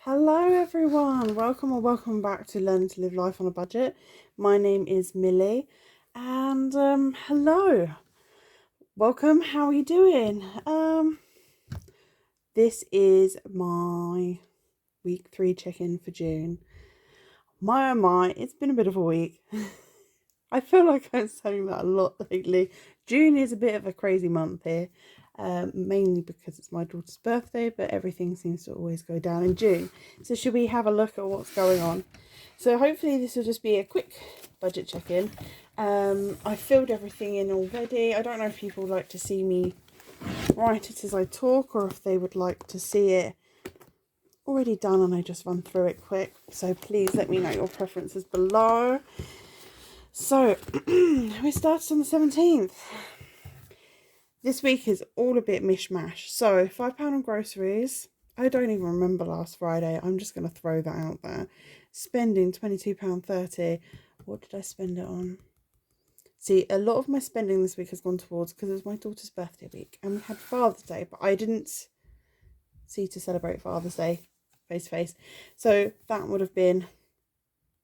Hello everyone, welcome or welcome back to Learn to Live Life on a Budget. My name is Millie and hello, welcome, how are you doing? This is my week 3 check-in for June. My oh my, it's been a bit of a week. I feel like I'm saying that a lot lately. June is a bit of a crazy month here. Mainly because it's my daughter's birthday, but everything seems to always go down in June. So should we have a look at what's going on? So hopefully this will just be a quick budget check-in. I filled everything in already. I don't know if people like to see me write it as I talk or if they would like to see it already done and I just run through it quick. So please let me know your preferences below. So we started on the 17th. This week is all a bit mishmash. So £5 on groceries. I don't even remember last Friday. I'm just going to throw that out there. Spending £22.30. What did I spend it on? See, a lot of my spending this week has gone towards, because it was my daughter's birthday week and we had Father's Day, but I didn't see to celebrate Father's Day face to face. So that would have been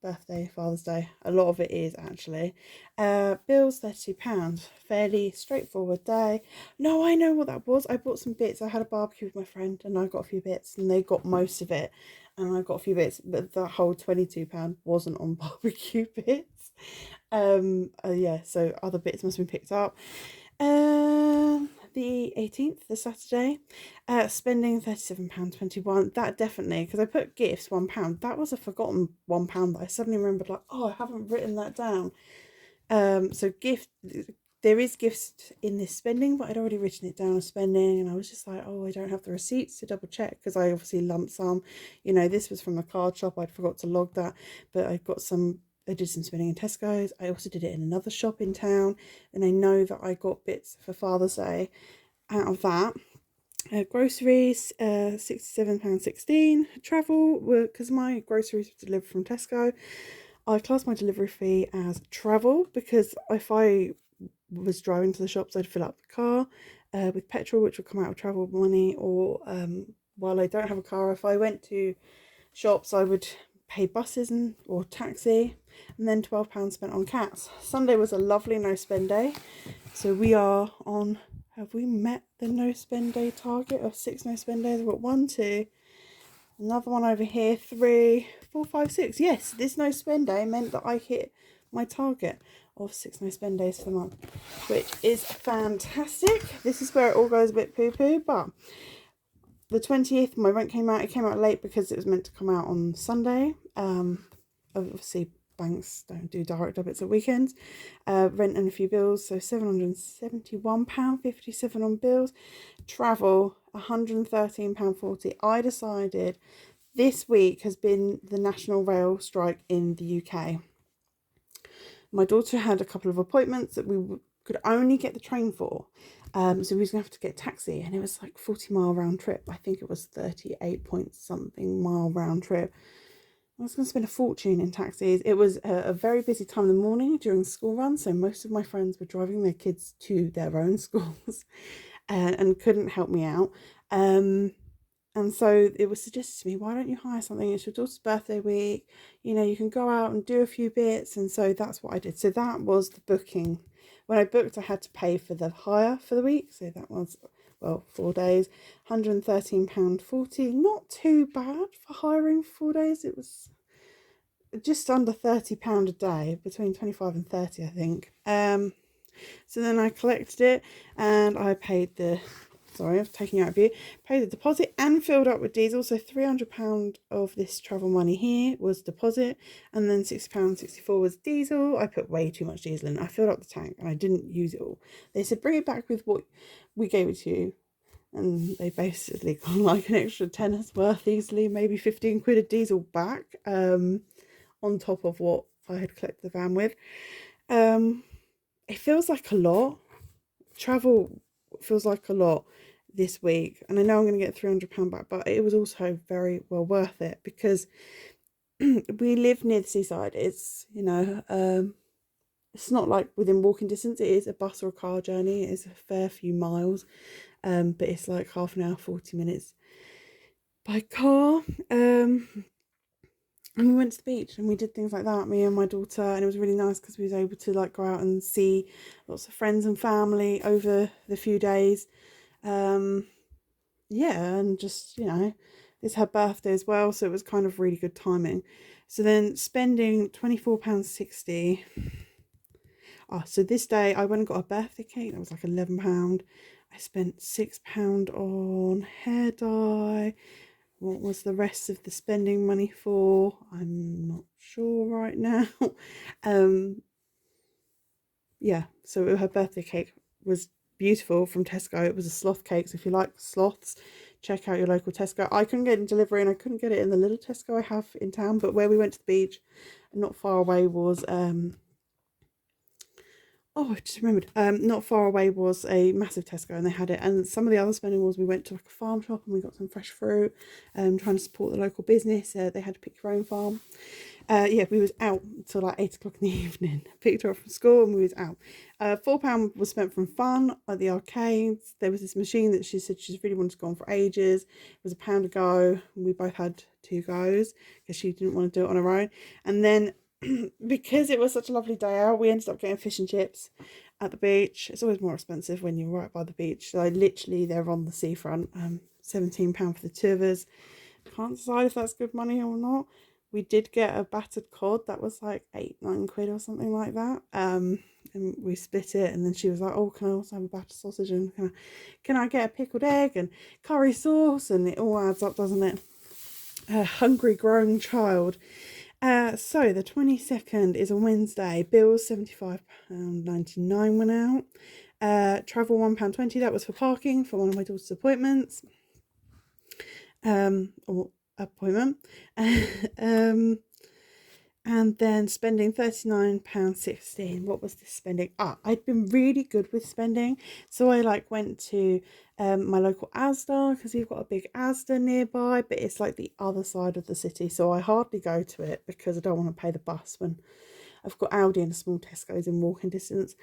birthday, Father's Day. A lot of it is actually. Bills, £32. Fairly straightforward day. No, I know what that was. I bought some bits. I had a barbecue with my friend and I got a few bits and they got most of it. And I got a few bits, but the whole £22 wasn't on barbecue bits. Yeah, so other bits must have been picked up. The 18th, the Saturday, spending £37.21. That definitely, because I put gifts £1. That was a forgotten £1 that I suddenly remembered, like, oh, I haven't written that down. So there is gifts in this spending, but I'd already written it down as spending, and I was just like, oh, I don't have the receipts to double check, because I obviously lump sum. This was from the card shop. I'd forgot to log that, but I did some spending in Tesco's. I also did it in another shop in town, and I know that I got bits for Father's Day out of that. Groceries, £67.16. Travel, because my groceries were delivered from Tesco, I classed my delivery fee as travel, because if I was driving to the shops, I'd fill up the car with petrol, which would come out of travel money, or while I don't have a car, if I went to shops, I would pay buses or taxi, and then £12 spent on cats. Sunday was a lovely no spend day, so we are on. Have we met the no spend day target of 6 no spend days? We've got 1, 2, another one over here, 3, 4, 5, 6. Yes, this no spend day meant that I hit my target of 6 no spend days for the month, which is fantastic. This is where it all goes a bit poo poo, but the 20th, my rent came out. It came out late because it was meant to come out on Sunday. Obviously, banks don't do direct debits at weekends. Rent and a few bills, so £771.57 on bills. Travel, £113.40. I decided this week has been the national rail strike in the UK. My daughter had a couple of appointments that we could only get the train for. So we was going to have to get a taxi, and it was like 40-mile round trip. I think it was 38 point something mile round trip. I was going to spend a fortune in taxis. It was a very busy time in the morning during school run, so most of my friends were driving their kids to their own schools and couldn't help me out. And so it was suggested to me, why don't you hire something? It's your daughter's birthday week. You can go out and do a few bits. And so that's what I did. So that was the booking. When I booked, I had to pay for the hire for the week. So that was, 4 days, £113.40. Not too bad for hiring for 4 days. It was just under £30 a day, between 25 and 30, I think. So then I collected it and I paid sorry, I'm taking out of view, paid the deposit and filled up with diesel. So £300 of this travel money here was deposit, and then £60.64 was diesel. I put way too much diesel in. I filled up the tank and I didn't use it all. They said, bring it back with what we gave it to you. And they basically got like an extra tenner's worth easily, maybe 15 quid of diesel back on top of what I had collected the van with. It feels like a lot. Travel feels like a lot this week, and I know I'm going to get £300 back, but it was also very well worth it because we live near the seaside. It's it's not like within walking distance. It is a bus or a car journey. It's a fair few miles, but it's like half an hour, 40 minutes by car. And we went to the beach and we did things like that, me and my daughter, and it was really nice because we was able to like go out and see lots of friends and family over the few days. Yeah, and just, it's her birthday as well, so it was kind of really good timing. So then spending £24.60. So this day I went and got a birthday cake that was like £11. I spent £6 on hair dye. What was the rest of the spending money for? I'm not sure right now. Yeah, so her birthday cake was beautiful from Tesco. It was a sloth cake, so if you like sloths, check out your local Tesco. I couldn't get it in delivery and I couldn't get it in the little Tesco I have in town, but where we went to the beach, not far away was I just remembered. Not far away was a massive Tesco, and they had it. And some of the other spending was we went to like a farm shop and we got some fresh fruit. Trying to support the local business. They had to pick your own farm. Yeah, we was out until like 8 o'clock in the evening. Picked her up from school and we was out. £4 was spent from fun at the arcades. There was this machine that she said she's really wanted to go on for ages. It was £1 a go. And we both had 2 goes because she didn't want to do it on her own. And then because it was such a lovely day out, we ended up getting fish and chips at the beach. It's always more expensive when you're right by the beach. So literally they're on the seafront. £17 for the 2 of us. Can't decide if that's good money or not. We did get a battered cod that was like £8-9 or something like that. And we split it, and then she was like, "Oh, can I also have a battered sausage? And can I get a pickled egg and curry sauce?" And it all adds up, doesn't it? A hungry growing child. So the 22nd is a Wednesday. Bills £75.99 went out. Travel £1.20. That was for parking for one of my daughter's appointments. Or appointment. And then spending £39.16. What was this spending? I'd been really good with spending. So I went to my local Asda, because we've got a big Asda nearby, but it's like the other side of the city. So I hardly go to it because I don't want to pay the bus when I've got Aldi and a small Tesco's in walking distance.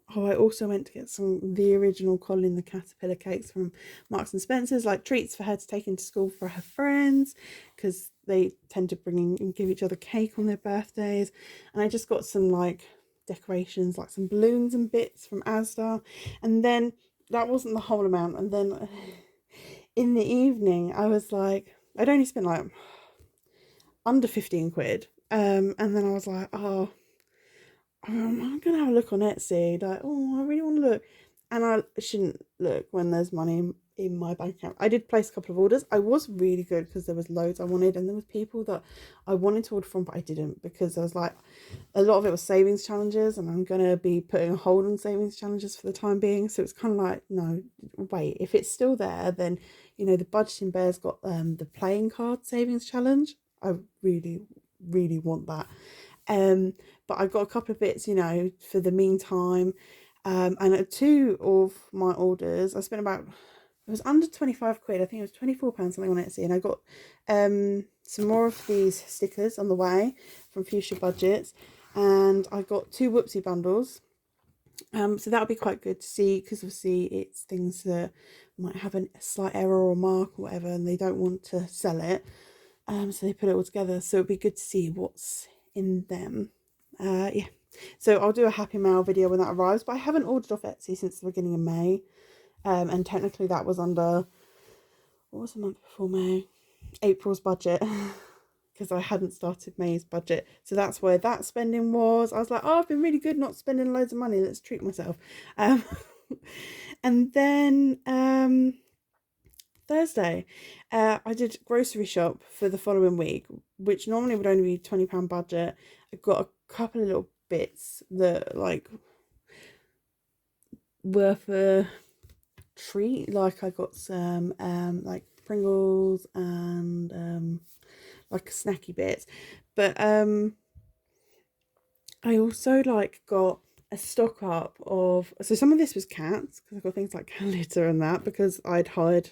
I also went to get the original Colin the Caterpillar cakes from Marks and Spencer's, like treats for her to take into school for her friends, because they tend to bring in and give each other cake on their birthdays. And I just got some decorations, like some balloons and bits from Asda. And then that wasn't the whole amount. And then in the evening, I was like, I'd only spent under £15. And then I was like, I'm gonna have a look on Etsy. I really want to look, and I shouldn't look when there's money in my bank account. I did place a couple of orders. I was really good because there was loads I wanted, and there was people that I wanted to order from, but I didn't, because I was like, a lot of it was savings challenges, and I'm gonna be putting a hold on savings challenges for the time being. So it's kind of like, no, wait, if it's still there, then the Budgeting Bear's got the playing card savings challenge. I really, really want that. But I got a couple of bits, for the meantime. And at 2 of my orders, I spent it was under £25. I think it was £24 something on Etsy. And I got some more of these stickers on the way from Fuchsia Budgets. And I got 2 Whoopsie bundles. So that'll be quite good to see, because obviously it's things that might have a slight error or mark or whatever, and they don't want to sell it. So they put it all together. So it'll be good to see what's in them. Yeah, so I'll do a Happy Mail video when that arrives, but I haven't ordered off Etsy since the beginning of May, and technically that was under, what was the month before May? April's budget, because I hadn't started May's budget, so that's where that spending was. I was like, I've been really good not spending loads of money, let's treat myself. And then Thursday, I did grocery shop for the following week, which normally would only be £20 budget. I got a couple of little bits that were for treat. I got some Pringles and snacky bits, but I also got a stock up of, so some of this was cats, because I got things like cat litter and that, because I'd hired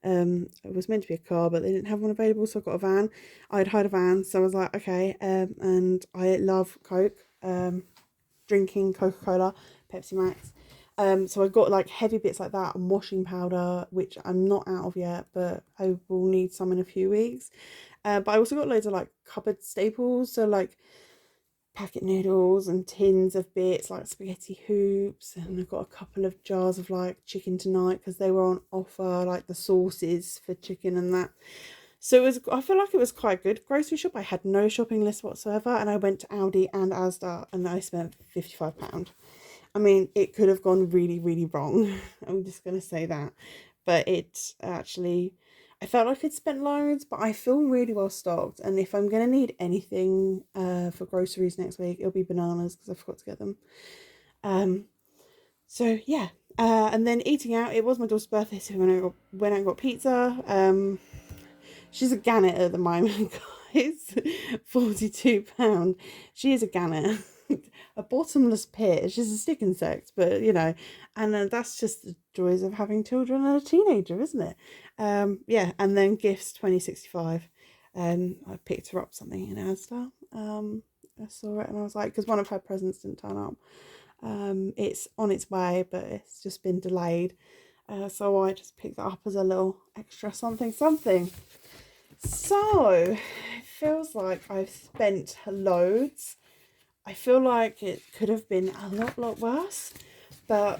it was meant to be a car, but they didn't have one available, so I got a van. I'd hired a van, so I was like, okay. And I love Coke, drinking Coca-Cola, Pepsi Max. So I got like heavy bits like that and washing powder, which I'm not out of yet, but I will need some in a few weeks. But I also got loads of like cupboard staples, so like packet noodles and tins of bits like spaghetti hoops, and I got a couple of jars of like chicken tonight because they were on offer, like the sauces for chicken and that. So it was, I feel like it was quite good grocery shop. I had no shopping list whatsoever, and I went to Aldi and Asda and I spent £55. I mean, it could have gone really, really wrong. I'm just going to say that. But it actually, I felt like I'd spent loads, but I feel really well stocked. And if I'm going to need anything for groceries next week, it'll be bananas because I forgot to get them. So yeah. And then eating out, it was my daughter's birthday, so went out and got pizza. She's a gannet at the moment, guys. £42. She is a gannet. A bottomless pit. She's a stick insect, but you know, and that's just the joys of having children and a teenager, isn't it? Yeah, and then gifts 2065. I picked her up something in Asda. I saw it and I was like, because one of her presents didn't turn up. It's on its way, but it's just been delayed. So I just picked that up as a little extra something. So it feels like I've spent loads. I feel like it could have been a lot worse, and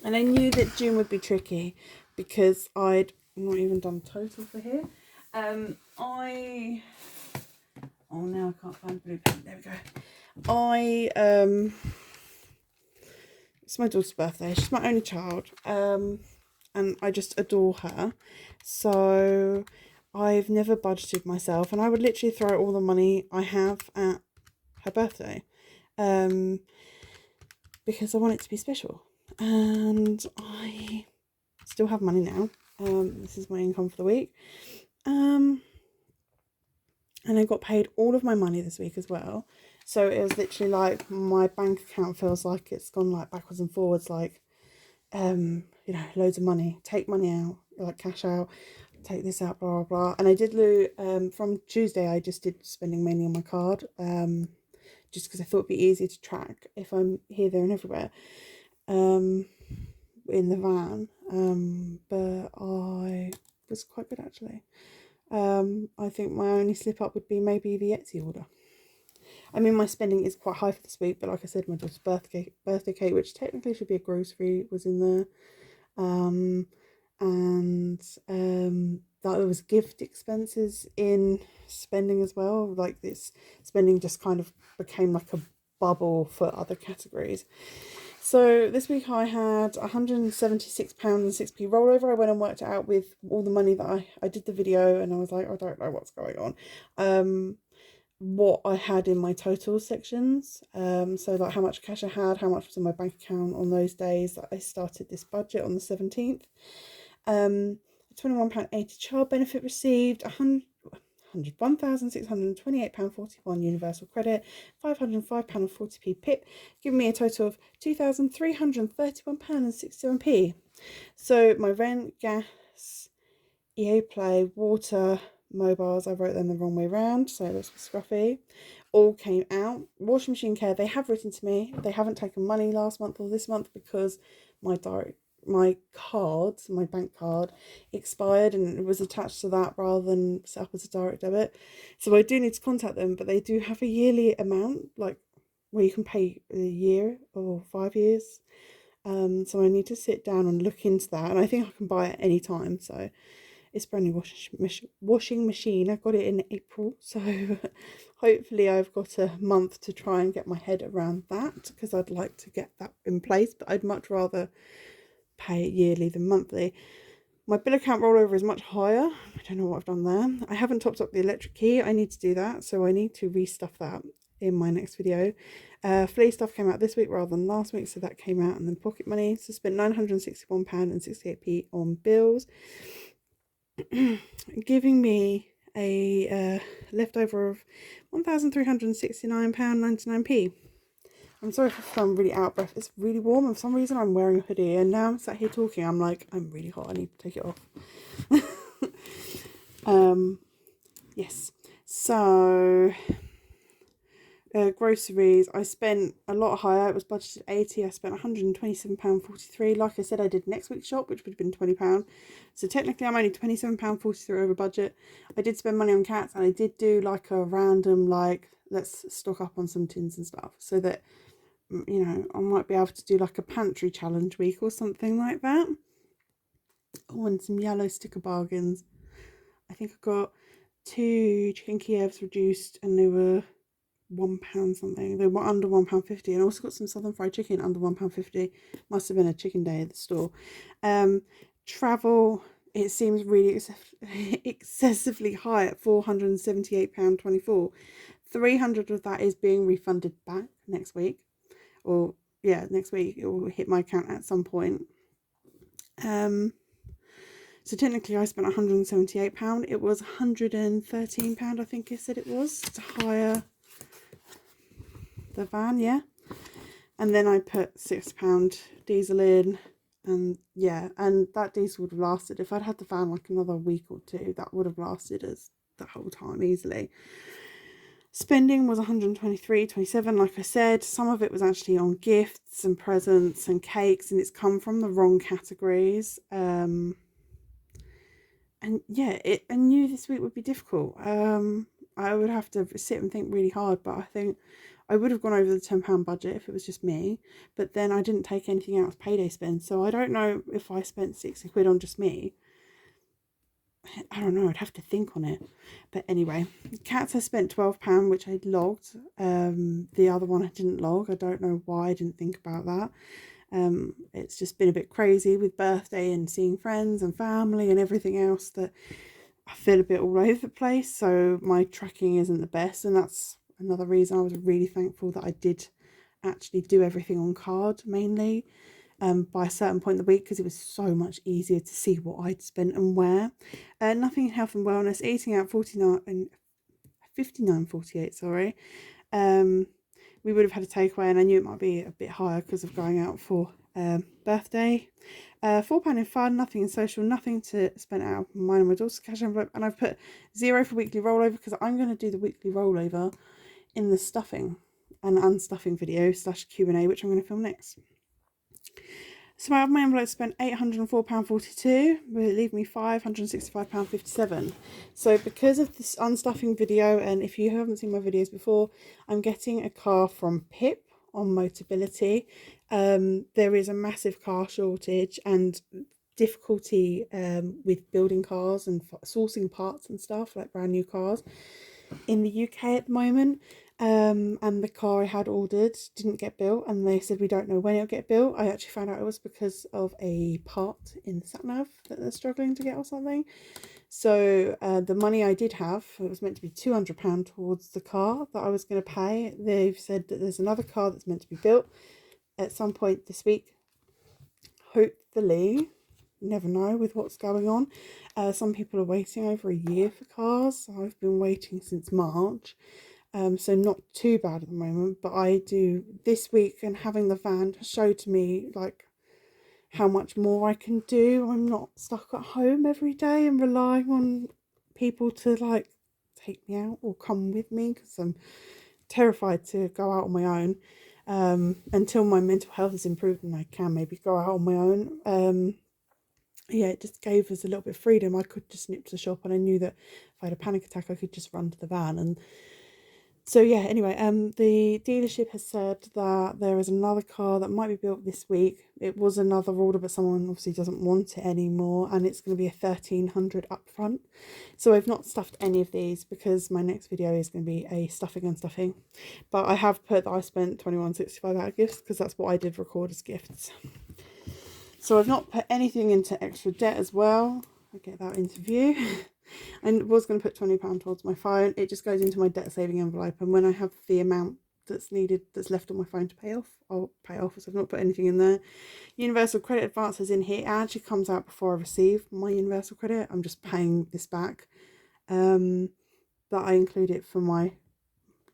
I knew that June would be tricky because I'd not even done total for here. Now I can't find blue pen. There we go. It's my daughter's birthday. She's my only child. And I just adore her. So I've never budgeted myself, and I would literally throw all the money I have at her birthday, because I want it to be special, and I still have money now. This is my income for the week, and I got paid all of my money this week as well. So it was literally like my bank account feels like it's gone like backwards and forwards, like you know, loads of money, take money out, like cash out, take this out, blah blah blah. And I did from Tuesday I just did spending mainly on my card, just because I thought it'd be easier to track if I'm here, there and everywhere, in the van. But I was quite good actually. I think my only slip up would be maybe the Etsy order. I mean, my spending is quite high for this week, but like I said, my daughter's birthday cake, which technically should be a grocery, was in there. And that there was gift expenses in spending as well. Like this spending just kind of became like a bubble for other categories. So this week I had £176.06 rollover. I went and worked it out with all the money that I did the video, and I was like, I don't know what's going on. What I had in my total sections, so like how much cash I had, how much was in my bank account on those days that I started this budget on the 17th. £21.80 child benefit received, £101,628.41 universal credit, £505.40 PIP, giving me a total of £2,331.67. So my rent, gas, EA Play, water, mobiles, I wrote them the wrong way around, so that's scruffy, all came out. Washing machine care, they have written to me, they haven't taken money last month or this month because my bank card expired and it was attached to that rather than set up as a direct debit. So I do need to contact them, but they do have a yearly amount, like where you can pay a year or 5 years. So I need to sit down and look into that, and I think I can buy it any time. So it's brand new washing machine. I got it in April, so hopefully I've got a month to try and get my head around that, because I'd like to get that in place, but I'd much rather pay it yearly than monthly. My bill account rollover is much higher. I don't know what I've done there. I haven't topped up the electric key. I need to do that, so I need to restuff that in my next video. Flea stuff came out this week rather than last week, so that came out, and then pocket money. So spent £961.68 on bills, giving me a leftover of £1,369.99. I'm sorry if I'm really out of breath. It's really warm, and for some reason I'm wearing a hoodie, and now I'm sat here talking, I'm like, I'm really hot, I need to take it off. Yes, so Groceries, I spent a lot higher. It was budgeted 80. I spent £127.43. Like I said, I did next week's shop, which would have been £20. So technically I'm only £27.43 over budget. I did spend money on cats, and I did do like a random, like, let's stock up on some tins and stuff, so that, you know, I might be able to do like a pantry challenge week or something like that. Oh, and some yellow sticker bargains. I think I got 2 chicken Kievs reduced, and they were £1 something. They were under £1.50, and I also got some southern fried chicken under £1.50. Must have been a chicken day at the store. Travel, it seems really excessively high at £478.24. 300 of that is being refunded back next week, or yeah, next week it will hit my account at some point. So technically I spent £178. It was £113, I think I said it was, to hire the van, yeah. And then I put £6 diesel in, and yeah, and that diesel would have lasted, if I'd had the van like another week or two, that would have lasted us the whole time easily. Spending was £123.27, like I said. Some of it was actually on gifts and presents and cakes, and it's come from the wrong categories. And yeah, I knew this week would be difficult. I would have to sit and think really hard, but I think I would have gone over the £10 budget if it was just me. But then I didn't take anything out of payday spend, so I don't know if I spent £60 on just me. I don't know, I'd have to think on it. But anyway, cats I spent £12, which I logged. The other one I didn't log. I don't know why I didn't think about that. It's just been a bit crazy with birthday and seeing friends and family and everything else, that I feel a bit all over the place, so my tracking isn't the best, and that's another reason I was really thankful that I did actually do everything on card mainly by a certain point in the week, because it was so much easier to see what I'd spent and where. Nothing in health and wellness, eating out 59.48, sorry. We would have had a takeaway, and I knew it might be a bit higher because of going out for birthday. £4 in fun, nothing in social, nothing to spend out of mine and my daughter's cash envelope, and I've put 0 for weekly rollover, because I'm going to do the weekly rollover in the stuffing and unstuffing video / Q&A, which I'm going to film next. So out of my envelope spent £804.42, will leave me £565.57. So because of this unstuffing video, and if you haven't seen my videos before, I'm getting a car from Pip on Motability. There is a massive car shortage and difficulty with building cars and sourcing parts and stuff, like brand new cars in the UK at the moment. And the car I had ordered didn't get built, and they said we don't know when it'll get built. I actually found out it was because of a part in the sat-nav that they're struggling to get or something. So the money I did have, it was meant to be £200 towards the car that I was going to pay. They've said that there's another car that's meant to be built at some point this week, hopefully. You never know with what's going on. Some people are waiting over a year for cars. I've been waiting since March. So not too bad at the moment, but I do this week, and having the van showed to me like how much more I can do. I'm not stuck at home every day and relying on people to like take me out or come with me, because I'm terrified to go out on my own until my mental health has improved and I can maybe go out on my own. Yeah, it just gave us a little bit of freedom. I could just nip to the shop, and I knew that if I had a panic attack I could just run to the van. And so yeah, anyway, the dealership has said that there is another car that might be built this week. It was another order, but someone obviously doesn't want it anymore, and it's going to be a £1,300 up front. So I've not stuffed any of these, because my next video is going to be a stuffing and stuffing. But I have put that I spent £21.65 out of gifts, because that's what I did record as gifts. So I've not put anything into extra debt as well. I'll get that into view. I was going to put £20 towards my phone. It just goes into my debt saving envelope, and when I have the amount that's needed, that's left on my phone to pay off, I'll pay off. So I've not put anything in there. Universal credit advance is in here. It actually comes out before I receive my universal credit. I'm just paying this back. But I include it for my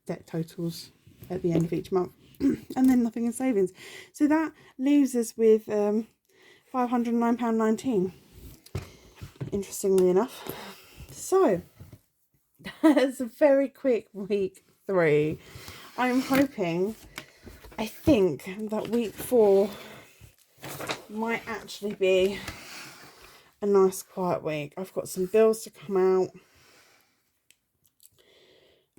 debt totals at the end of each month. And then nothing in savings. So that leaves us with £509.19. Interestingly enough. So that's a very quick week 3. I'm hoping, I think that week 4 might actually be a nice quiet week. I've got some bills to come out.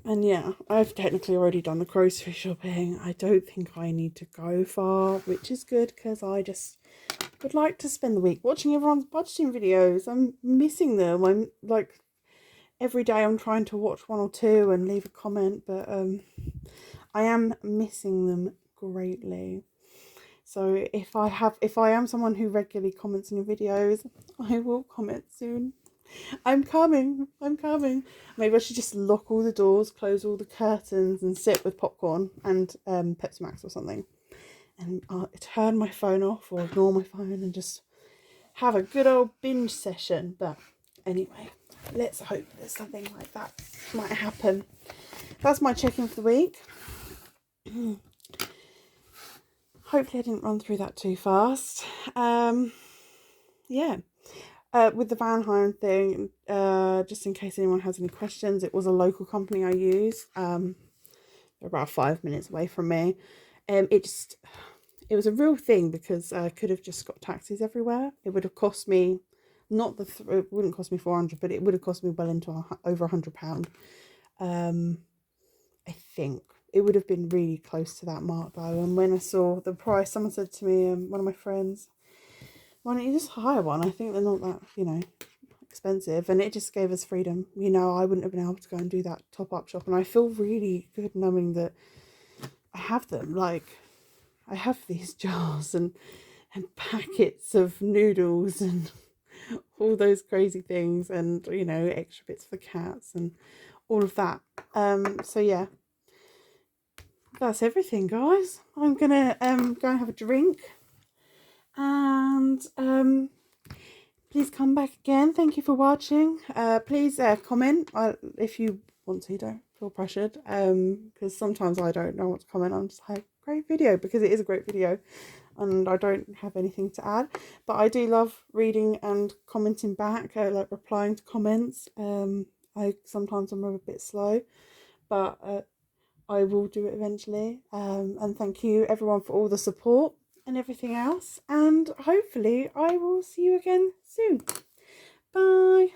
And yeah, I've technically already done the grocery shopping. I don't think I need to go far, which is good because I just would like to spend the week watching everyone's budgeting videos. I'm missing them. I'm like, every day I'm trying to watch 1 or 2 and leave a comment, but I am missing them greatly. So if I am someone who regularly comments on your videos, I will comment soon. I'm coming. Maybe I should just lock all the doors, close all the curtains, and sit with popcorn and Pepsi Max or something. And I'll turn my phone off or ignore my phone and just have a good old binge session. But anyway, let's hope that something like that might happen. That's my check-in for the week. Hopefully I didn't run through that too fast. Yeah. With the van hiring thing, just in case anyone has any questions, it was a local company I use. They're about 5 minutes away from me. It was a real thing because I could have just got taxis everywhere. It would have cost me, it wouldn't cost me 400, but it would have cost me well into over £100. I think it would have been really close to that mark though. And when I saw the price, someone said to me, one of my friends, why don't you just hire one? I think they're not that, expensive. And it just gave us freedom. I wouldn't have been able to go and do that top-up shop. And I feel really good knowing that I have them. Like, I have these jars and packets of noodles and all those crazy things. And, extra bits for cats and all of that. So, yeah. That's everything, guys. I'm going to go and have a drink. And please come back again. Thank you for watching. Please comment if you want to. Don't feel pressured, because sometimes I don't know what to comment. I'm just like, great video, because it is a great video and I don't have anything to add, but I do love reading and commenting back, like replying to comments. Sometimes I'm a bit slow, but I will do it eventually. And thank you everyone for all the support and everything else, and hopefully I will see you again soon. Bye.